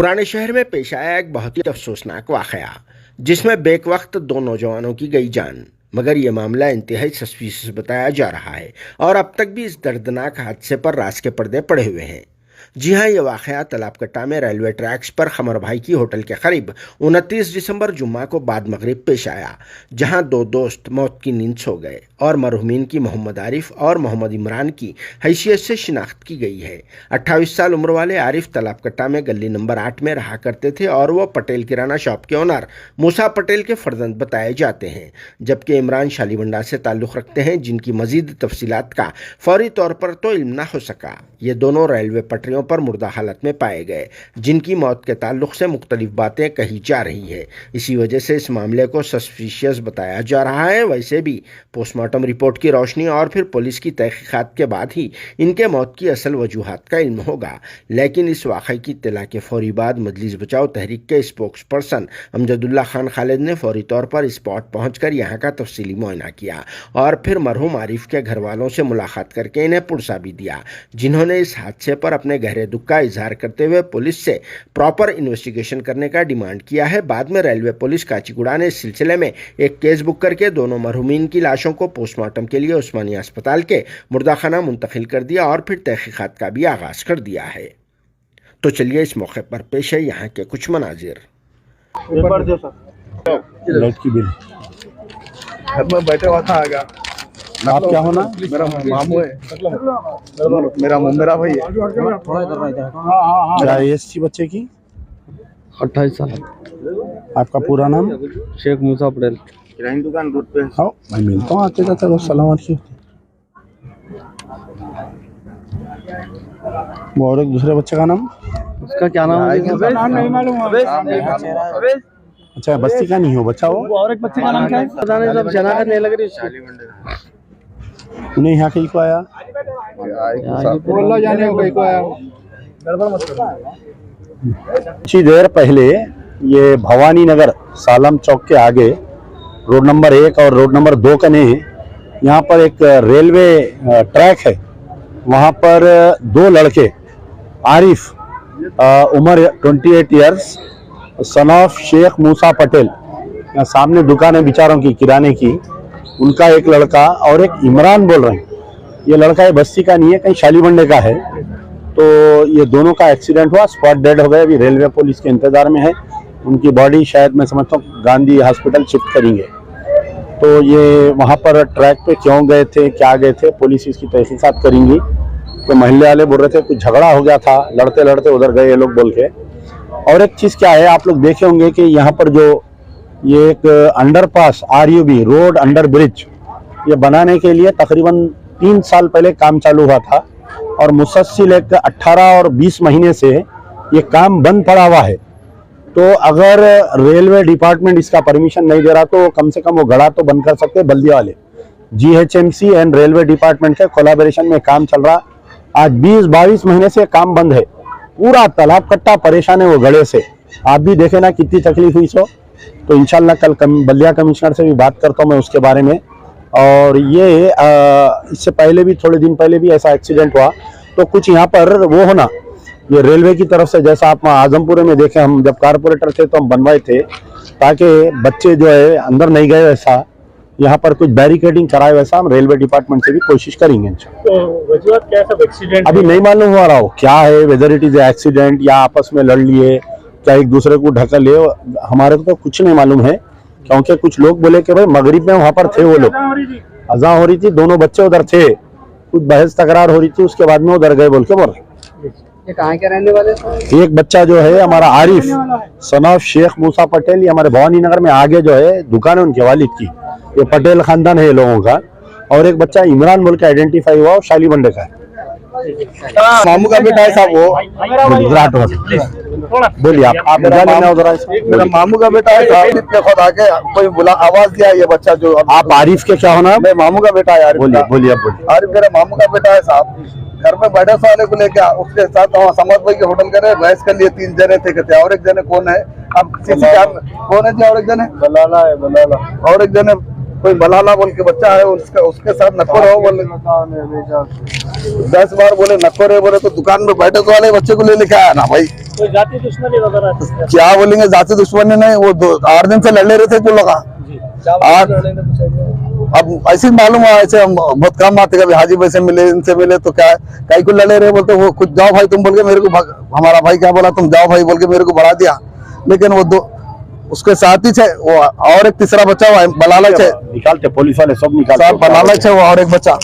पुराने शहर में पेश आया एक बहुत ही अफसोसनाक वाकया, जिसमें बेवक्त दो नौजवानों की गई जान। मगर यह मामला इंतहाई सस्पिशियस बताया जा रहा है और अब तक भी इस दर्दनाक हादसे पर राज के पर्दे पड़े हुए हैं। जी हां, यह वाकया तलाबकट्टा में रेलवे ट्रैक्स पर खमर भाई की होटल के करीब 29 दिसंबर जुम्मा को बाद मगरिब पेश आया, जहां दो दोस्त मौत की नींद सो गए और मरहुमीन की मोहम्मद आरिफ और मोहम्मद इमरान की हैसियत से शिनाख्त की गई है। 28 साल उम्र वाले आरिफ तलाबकट्टा में गली नंबर 8 में रहा करते थे और वो पटेल किराना शॉप के ओनर मूसा पटेल के फर्जंद बताए जाते हैं, जबकि इमरान शालीबंडा से ताल्लुक़ रखते हैं, जिनकी मजीद तफसीलात का फौरी तौर पर तो इल्म न हो सका। ये दोनों रेलवे पटरियों पर मुर्दा हालत में पाए गए, जिनकी मौत के ताल्लुक से मुख्तलिफ बातें कही जा रही है। इसी वजह से इस मामले को सस्पिशियस बताया जा रहा है। वैसे भी पोस्टमार्टम रिपोर्ट की रोशनी और फिर पुलिस की तहकीकात के बाद ही इनके मौत की असल वजूहात का इल्म होगा। लेकिन इस वाक़े की इत्तला के फौरी बाद मजलिस बचाओ तहरीक के स्पोक्स पर्सन अमजदुल्ला खान खालिद ने फौरी तौर पर स्पॉट पहुंचकर यहां का तफसीली मुआयना किया और फिर मरहूम आरिफ के घर वालों से मुलाकात करके इन्हें पुरसा भी दिया, जिन्होंने इस हादसे पर अपने गहरे दुख का इजहार करते हुए पुलिस से प्रॉपर इन्वेस्टिगेशन करने का डिमांड किया है। बाद में रेलवे पुलिस काचीगुड़ा ने इस सिलसिले में एक केस बुक करके दोनों मरहूमीन की लाशों को पोस्टमार्टम के लिए उस्मानिया अस्पताल के मुर्दाखाना मुंतकिल कर दिया और फिर तहकीकात का भी आगाज कर दिया है। तो चलिए इस मौके पर पेश है यहाँ के कुछ मनाजिर। घर में बैठे हुआ था, आगा आप क्या होना? मेरा मामू है, मेरा भाई है। क्या एज थी बच्चे की? 28 साल। आपका पूरा नाम? शेख मूसा पटेल। किरानी दुकान रोड पे। हाँ, मैं मिलता हूँ आते जाते रोज, सलाम होती। वो और एक दूसरे बच्चे का नाम? उसका क्या नाम है? नाम नहीं मालूम। अच्छा, बस्ती का नहीं हो बच्चा वो? और एक बच्चे का नाम क्या है? पता नहीं, सब शनाख्त नहीं लग रही उसकी। उन्हें यहाँ कहीं को आया? कुछ देर पहले ये भवानी नगर सालम चौक के आगे रोड नंबर 1 और रोड नंबर 2 कने यहाँ पर एक रेलवे ट्रैक है। वहाँ पर दो लड़के आरिफ उम्र 28 इयर्स सन ऑफ शेख मूसा पटेल, यहाँ सामने दुकान है बेचारों की किराने की, उनका एक लड़का और एक इमरान बोल रहे हैं। ये लड़का ये बस्ती का नहीं है, कहीं शालीबंडे का है। तो ये दोनों का एक्सीडेंट हुआ, स्पॉट डेड हो गए। अभी रेलवे पुलिस के इंतजार में है। उनकी बॉडी शायद मैं समझता हूँ गांधी हॉस्पिटल शिफ्ट करेंगे। तो ये वहाँ पर ट्रैक पे क्यों गए थे, क्या गए थे, पुलिस इसकी तहकीकात करेंगी। तो मोहल्ले वाले बोल रहे थे कुछ झगड़ा हो गया था, लड़ते लड़ते उधर गए ये लोग बोल के। और एक चीज़ क्या है, आप लोग देखे होंगे कि यहाँ पर जो ये एक underpass RUB road under bridge ये बनाने के लिए तकरीबन 3 साल पहले काम चालू हुआ था और मुसलसल एक 18 और 20 महीने से ये काम बंद पड़ा हुआ है। तो अगर रेलवे डिपार्टमेंट इसका परमिशन नहीं दे रहा तो कम से कम वो गड़ा तो बंद कर सकते। बल्दिया वाले GHMC एंड रेलवे डिपार्टमेंट के कोलैबोरेशन में काम चल रहा। आज 20-22 महीने से काम बंद है। पूरा तलाबकट्टा परेशान है वो गड़े से। आप भी देखे ना कितनी तकलीफ हुई सो। तो इंशाल्लाह कल बल्दिया कमिश्नर से भी बात करता हूँ मैं उसके बारे में। और ये इससे पहले भी थोड़े दिन पहले भी ऐसा एक्सीडेंट हुआ। तो कुछ यहाँ पर वो होना ये रेलवे की तरफ से, जैसा आप आजमपुर में देखे, हम जब कारपोरेटर थे तो हम बनवाए थे ताकि बच्चे जो है अंदर नहीं गए, वैसा यहाँ पर कुछ बैरिकेडिंग कराए, वैसा हम रेलवे डिपार्टमेंट से भी कोशिश करेंगे। तो वजूहत क्या सब एक्सीडेंट अभी नहीं मालूम हो रहा हो क्या है, वेदर इट इज एक्सीडेंट या आपस में लड़ लिए, क्या एक दूसरे को ढकल लिए, हमारे को तो कुछ नहीं मालूम है। क्योंकि कुछ लोग बोले कि भाई मगरिब में वहां पर थे वो लोग, अज़ान हो रही थी, दोनों बच्चे उधर थे, कुछ बहस तकरार हो रही थी, उसके बाद में उधर गए बोल के बोल रहे। ये कहाँ के रहने वाले थे? एक बच्चा जो है हमारा आरिफ सन ऑफ शेख मूसा पटेल, ये हमारे भवानी नगर में आगे जो है दुकान है उनके वालिद की, ये पटेल खानदान है ये लोगों का। और एक बच्चा इमरान बोल के आइडेंटिफाई हुआ, शालीबंडे का है। मामू का बेटा है साहब, वो बोलिए आप मेरा मामू का बेटा है साहब। इतने खुद आके कोई बुला आवाज दिया, ये बच्चा जो आप आरिफ के क्या होना? मैं मामू का बेटा है यार। बोलिए बोलिए आप बोलिए। आरिफ मेरा मामू का बेटा है साहब। घर में बैठा साले को लेके उसके साथ समद भाई के होटल करे, बहस कर लिए। 3 जने थे कहते, और एक जने कौन है अब सीसी कैमरा कौन है जी? और एक जने बनाना है, बनाना। और एक जने कोई मलाला बोल के बच्चा है, उसका उसके साथ नको रहो बोले। 10 बार बोले नको रहे, बोले तो दुकान में बैठे तो वाले बच्चे को ले लेके आया ना भाई। कोई जाति दुश्मनी वगैरह? क्या बोलेंगे, जाति दुश्मनी नहीं, वो 8 दिन से लड़े रहे थे जो लोग। अब ऐसे ही मालूम है, ऐसे हम बहुत कम आते, कभी हाजी भाई से मिले, इनसे मिले तो क्या कहीं को लड़े रहे, बोलते वो कुछ जाओ भाई तुम बोल के मेरे को, हमारा भाई क्या बोला, तुम जाओ भाई बोल के मेरे को बढ़ा दिया। लेकिन वो 2 उसके साथ ही थे वो, और एक तीसरा बच्चा हुआ बलालच है, निकालते पुलिस वाले सब निकालते, बलालच है वो, और एक बच्चा।